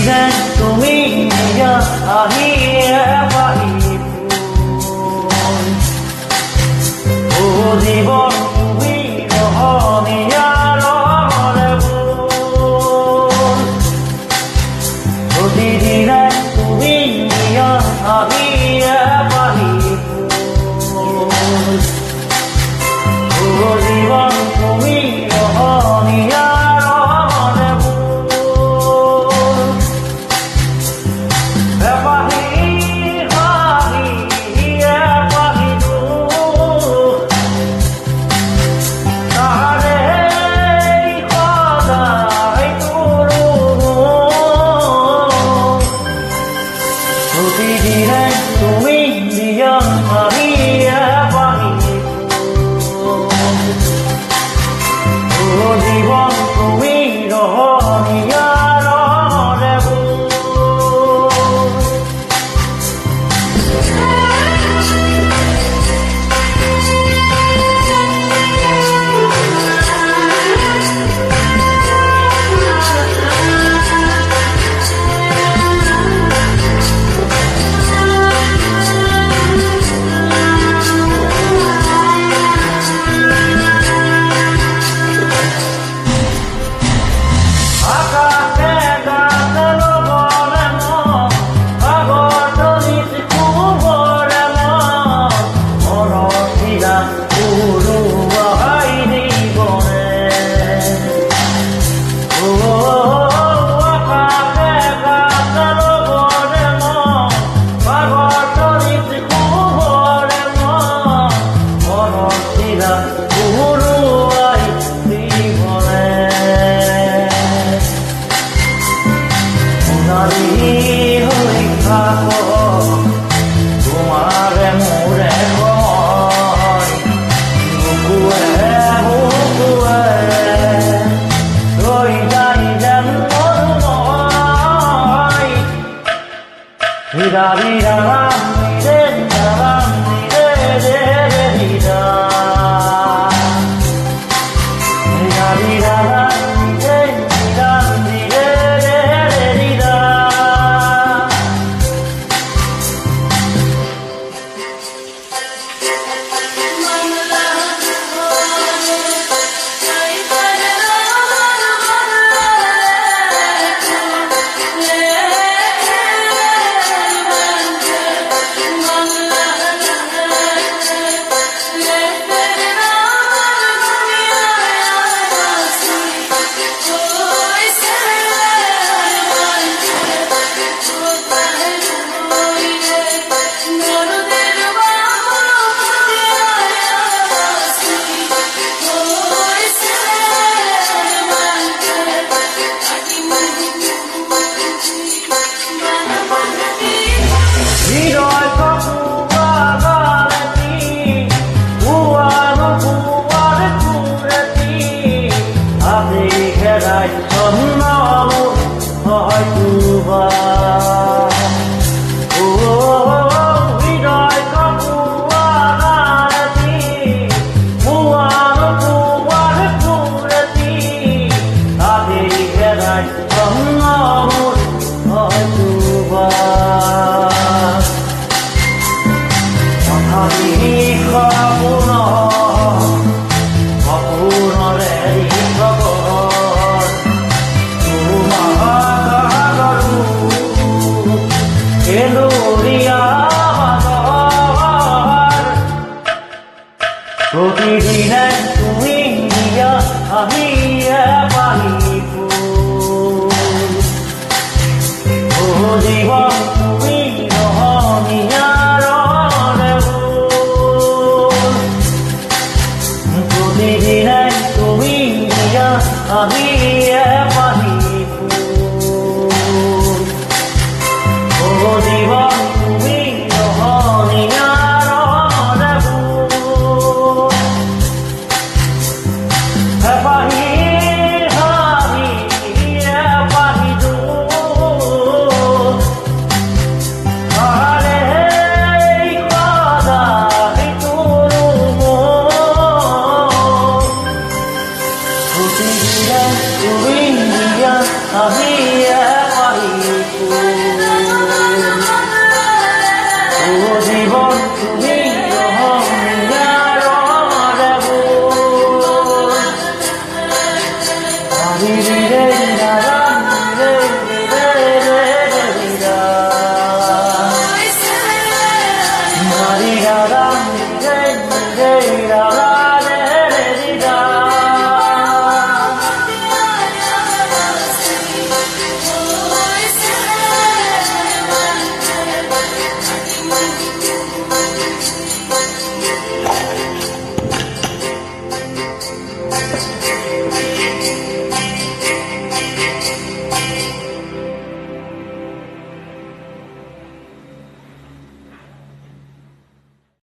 প্রতিদিনে তুমি নিয়া আহিয়ে পাহিব ও জীবন তুমি রহনিয়ার প্রতিদিনে তুমি নিয়া আহিয়ে পাহিব ও জীবন তুমি রহনিয়ার প্রতিদিনে তুমি দিয়া আহিয়ে পাহিব ও জীবন তুমি রহনিয়ার তোমারে মোরে বুকুয়ে বুকুয়ে রই যাই যেন মরুময় হীরা হীরা রে রাম রে রে রে হীরা হীরা হীরা রে রাম রে রে রে হীরা প্রতিদিনে তুমি দিয়া আহিয়ে পাহিব ও জীবন তুমি রহনিয়ার প্রতিদিনে তুমি দিয়া আহিয়ে পাহিব ও জীবন তুমি রহনিয়ার তুমি দিয়া আহিয়ে পাহিব ও জীবন তুমি রহমিয়ার আগুন আরি রে রাম রে রে রে রে রা মারি রা